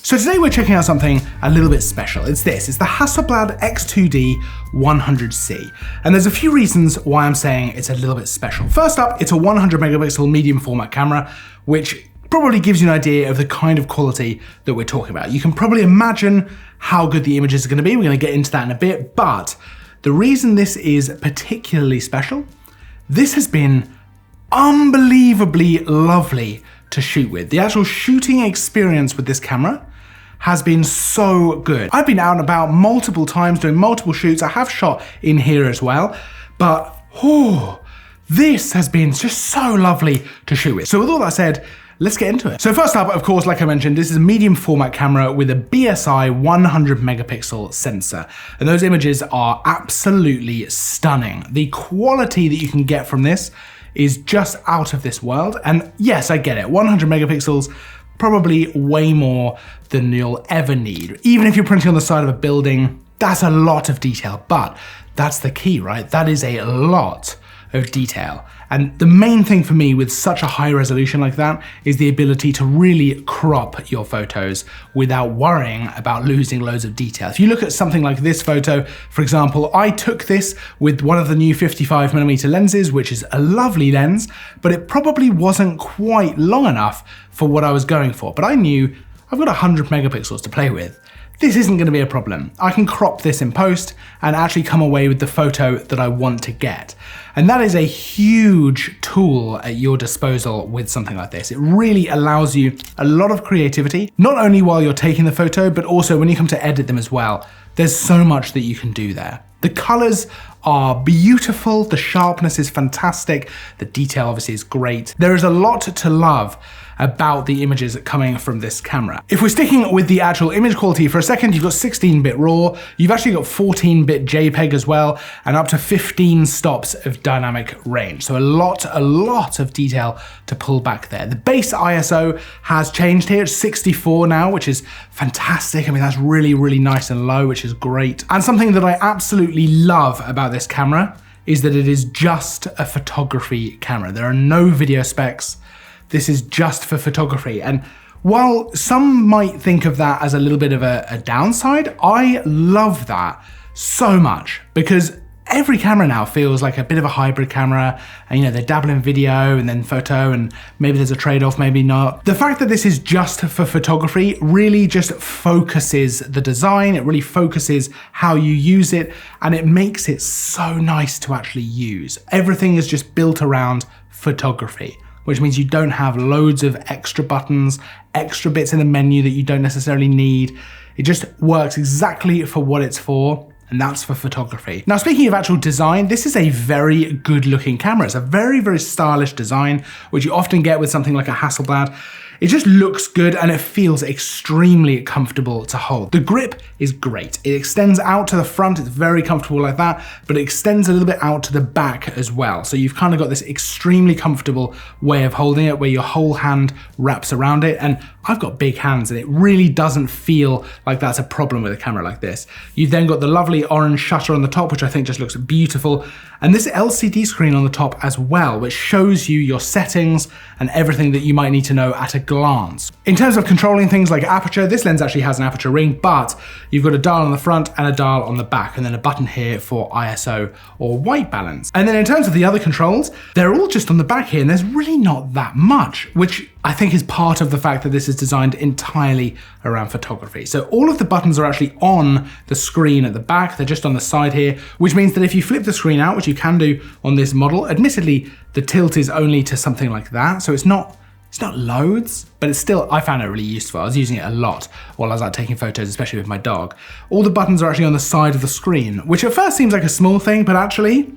So today we're checking out something a little bit special. It's the Hasselblad X2D 100C. And there's a few reasons why I'm saying it's a little bit special. First up, it's a 100 megapixel medium format camera, which probably gives you an idea of the kind of quality that we're talking about. You can probably imagine how good the images are going to be. We're going to get into that in a bit, but the reason this is particularly special, this has been unbelievably lovely to shoot with. The actual shooting experience with this camera has been so good. I've been out and about multiple times doing multiple shoots. I have shot in here as well, but this has been just so lovely to shoot with. So with all that said, let's get into it. So first up, of course, like I mentioned, this is a medium format camera with a BSI 100 megapixel sensor. And those images are absolutely stunning. The quality that you can get from this is just out of this world. And yes, I get it, 100 megapixels, probably way more than you'll ever need. Even if you're printing on the side of a building, that's a lot of detail, but that's the key, right? That is a lot of detail. And the main thing for me with such a high resolution like that is the ability to really crop your photos without worrying about losing loads of detail. If you look at something like this photo, for example, I took this with one of the new 55mm lenses, which is a lovely lens, but it probably wasn't quite long enough for what I was going for. But I knew I've got 100 megapixels to play with. This isn't going to be a problem. I can crop this in post and actually come away with the photo that I want to get. And that is a huge tool at your disposal with something like this. It really allows you a lot of creativity, not only while you're taking the photo, but also when you come to edit them as well. There's so much that you can do there. The colors are beautiful, the sharpness is fantastic, the detail obviously is great. There is a lot to love about the images coming from this camera. If we're sticking with the actual image quality for a second, you've got 16-bit RAW, you've actually got 14-bit JPEG as well, and up to 15 stops of dynamic range. So a lot of detail to pull back there. The base ISO has changed here, it's 64 now, which is fantastic. I mean, that's really, really nice and low, which is great. And something that I absolutely love about this camera is that it is just a photography camera. There are no video specs. This is just for photography. And while some might think of that as a little bit of a downside, I love that so much because every camera now feels like a bit of a hybrid camera, and they dabble in video and then photo, and maybe there's a trade-off, maybe not. The fact that this is just for photography really just focuses the design, it really focuses how you use it, and it makes it so nice to actually use. Everything is just built around photography, which means you don't have loads of extra buttons, extra bits in the menu that you don't necessarily need. It just works exactly for what it's for, and that's for photography. Now, speaking of actual design, this is a very good looking camera. It's a very, very stylish design, which you often get with something like a Hasselblad. It just looks good and it feels extremely comfortable to hold. The grip is great. It extends out to the front, it's very comfortable like that, but it extends a little bit out to the back as well. So you've kind of got this extremely comfortable way of holding it where your whole hand wraps around it. And I've got big hands and it really doesn't feel like that's a problem with a camera like this. You've then got the lovely orange shutter on the top, which I think just looks beautiful. And this LCD screen on the top as well, which shows you your settings and everything that you might need to know at a glance. In terms of controlling things like aperture, this lens actually has an aperture ring, but you've got a dial on the front and a dial on the back, and then a button here for ISO or white balance. And then in terms of the other controls, they're all just on the back here, and there's really not that much, which I think is part of the fact that this is designed entirely around photography. So all of the buttons are actually on the screen at the back, they're just on the side here, which means that if you flip the screen out, which you can do on this model, admittedly, the tilt is only to something like that, so it's not loads, but it's still, I found it really useful. I was using it a lot while I was out taking photos, especially with my dog. All the buttons are actually on the side of the screen, which at first seems like a small thing, but actually,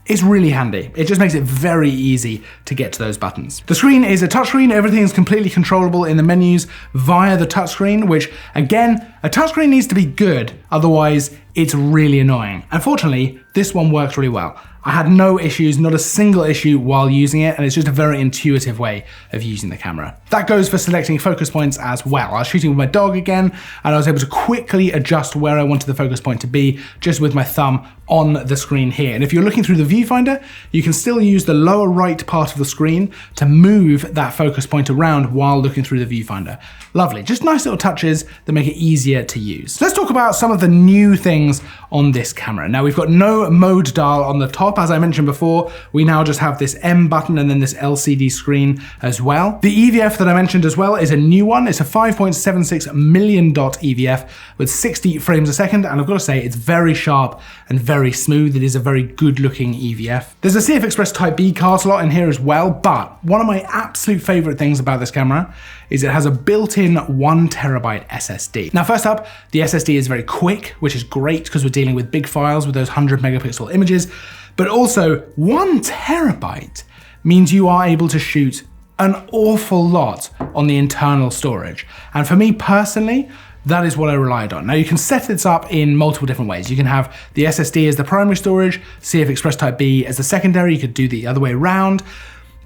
it's really handy. It just makes it very easy to get to those buttons. The screen is a touchscreen. Everything is completely controllable in the menus via the touchscreen, which again, a touchscreen needs to be good, otherwise it's really annoying. Unfortunately, this one works really well. I had no issues, not a single issue while using it, and it's just a very intuitive way of using the camera. That goes for selecting focus points as well. I was shooting with my dog again, and I was able to quickly adjust where I wanted the focus point to be just with my thumb on the screen here. And if you're looking through the viewfinder, you can still use the lower right part of the screen to move that focus point around while looking through the viewfinder. Lovely, just nice little touches that make it easier to use. So let's talk about some of the new things on this camera. Now we've got no mode dial on the top. As I mentioned before, we now just have this M button and then this LCD screen as well. The EVF that I mentioned as well is a new one. It's a 5.76 million dot EVF with 60 frames a second, and I've got to say it's very sharp and very smooth. It is a very good looking EVF. There's a CF Express Type B card slot in here as well, but one of my absolute favorite things about this camera is it has a built-in 1 terabyte SSD. Now first up, the SSD is very quick, which is great because we're dealing with big files with those 100 megapixel images, but also 1 terabyte means you are able to shoot an awful lot on the internal storage. And for me personally, that is what I relied on. Now you can set this up in multiple different ways. You can have the SSD as the primary storage, CF Express Type B as the secondary. You could do the other way around.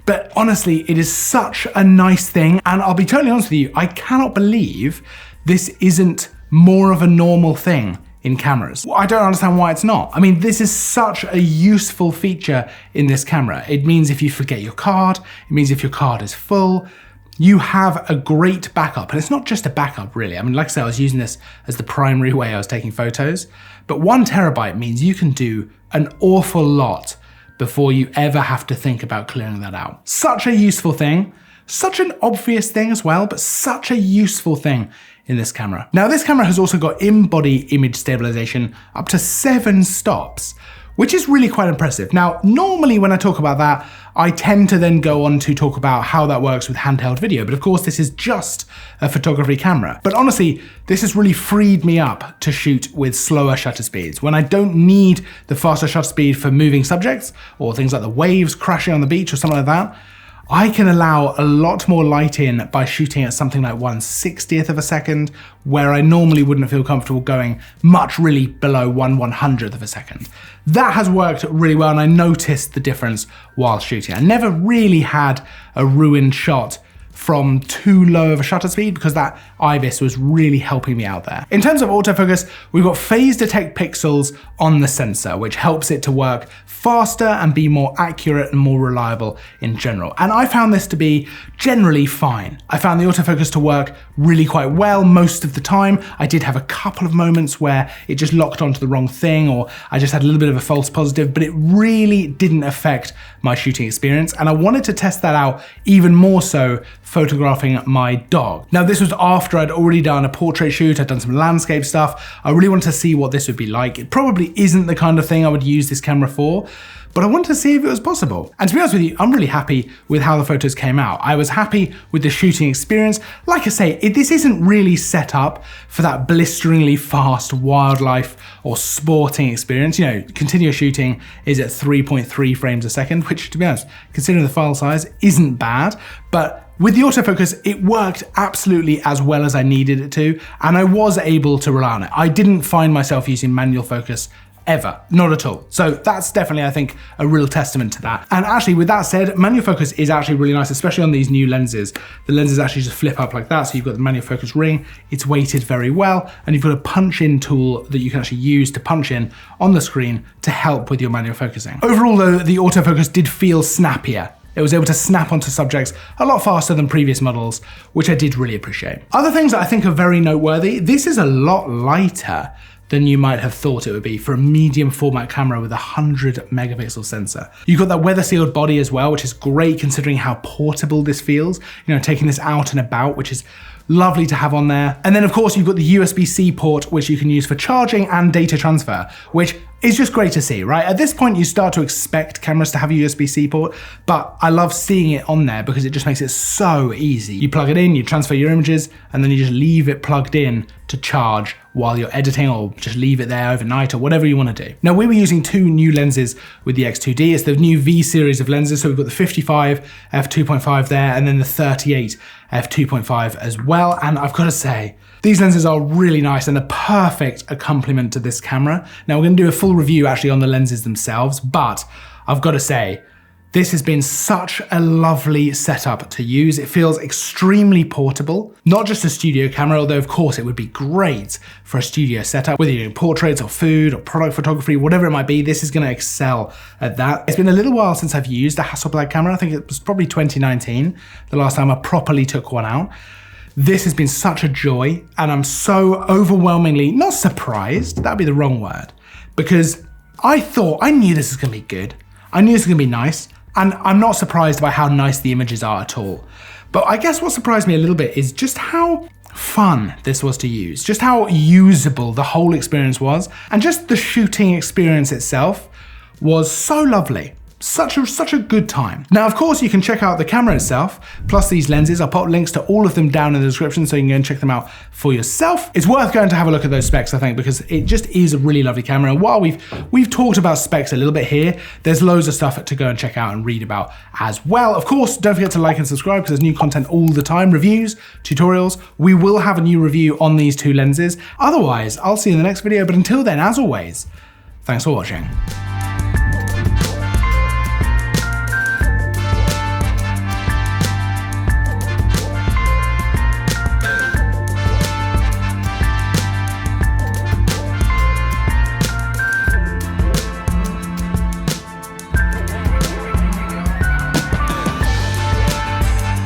But honestly, it is such a nice thing. And I'll be totally honest with you, I cannot believe this isn't more of a normal thing in cameras. I don't understand why it's not. I mean, this is such a useful feature in this camera. It means if you forget your card, it means if your card is full, you have a great backup. And it's not just a backup really. I mean, like I said, I was using this as the primary way I was taking photos, but 1 terabyte means you can do an awful lot before you ever have to think about clearing that out. Such a useful thing, such an obvious thing as well, but such a useful thing in this camera. Now this camera has also got in-body image stabilization up to 7 stops, which is really quite impressive. Now, normally when I talk about that, I tend to then go on to talk about how that works with handheld video, but of course this is just a photography camera. But honestly, this has really freed me up to shoot with slower shutter speeds. When I don't need the faster shutter speed for moving subjects, or things like the waves crashing on the beach or something like that, I can allow a lot more light in by shooting at something like 1/60th of a second, where I normally wouldn't feel comfortable going much really below 1/100th of a second. That has worked really well, and I noticed the difference while shooting. I never really had a ruined shot from too low of a shutter speed because that IBIS was really helping me out there. In terms of autofocus, we've got phase detect pixels on the sensor, which helps it to work faster and be more accurate and more reliable in general. And I found this to be generally fine. I found the autofocus to work really quite well most of the time. I did have a couple of moments where it just locked onto the wrong thing, or I just had a little bit of a false positive, but it really didn't affect my shooting experience. And I wanted to test that out even more so photographing my dog. Now this was after I'd already done a portrait shoot, I'd done some landscape stuff. I really wanted to see what this would be like. It probably isn't the kind of thing I would use this camera for, but I wanted to see if it was possible. And to be honest with you, I'm really happy with how the photos came out. I was happy with the shooting experience. Like I say, this isn't really set up for that blisteringly fast wildlife or sporting experience. You know, continuous shooting is at 3.3 frames a second, which to be honest, considering the file size, isn't bad, but with the autofocus, it worked absolutely as well as I needed it to, and I was able to rely on it. I didn't find myself using manual focus ever, not at all. So that's definitely, I think, a real testament to that. And actually, with that said, manual focus is actually really nice, especially on these new lenses. The lenses actually just flip up like that, so you've got the manual focus ring, it's weighted very well, and you've got a punch-in tool that you can actually use to punch in on the screen to help with your manual focusing. Overall though, the autofocus did feel snappier. It was able to snap onto subjects a lot faster than previous models, which I did really appreciate. Other things that I think are very noteworthy, this is a lot lighter than you might have thought it would be for a medium format camera with a 100 megapixel sensor. You've got that weather sealed body as well, which is great considering how portable this feels. You know, taking this out and about, which is lovely to have on there. And then of course you've got the USB-C port, which you can use for charging and data transfer, which is just great to see, right? At this point, you start to expect cameras to have a USB-C port, but I love seeing it on there because it just makes it so easy. You plug it in, you transfer your images, and then you just leave it plugged in to charge while you're editing, or just leave it there overnight or whatever you want to do. Now we were using 2 new lenses with the X2D. It's the new V series of lenses. So we've got the 55 f2.5 there, and then the 38 f2.5 as well. And I've got to say, these lenses are really nice and a perfect accompaniment to this camera. Now we're going to do a full review actually on the lenses themselves, but I've got to say, this has been such a lovely setup to use. It feels extremely portable, not just a studio camera, although of course it would be great for a studio setup, whether you're doing portraits or food or product photography, whatever it might be, this is gonna excel at that. It's been a little while since I've used a Hasselblad camera. I think it was probably 2019, the last time I properly took one out. This has been such a joy, and I'm so overwhelmingly, not surprised, that'd be the wrong word, because I knew this was gonna be good. I knew this was gonna be nice. And I'm not surprised by how nice the images are at all. But I guess what surprised me a little bit is just how fun this was to use, just how usable the whole experience was, and just the shooting experience itself was so lovely. Such a good time. Now, of course, you can check out the camera itself, plus these lenses. I'll put links to all of them down in the description so you can go and check them out for yourself. It's worth going to have a look at those specs, I think, because it just is a really lovely camera. And while we've talked about specs a little bit here, there's loads of stuff to go and check out and read about as well. Of course, don't forget to like and subscribe because there's new content all the time, reviews, tutorials. We will have a new review on these two lenses. Otherwise, I'll see you in the next video. But until then, as always, thanks for watching.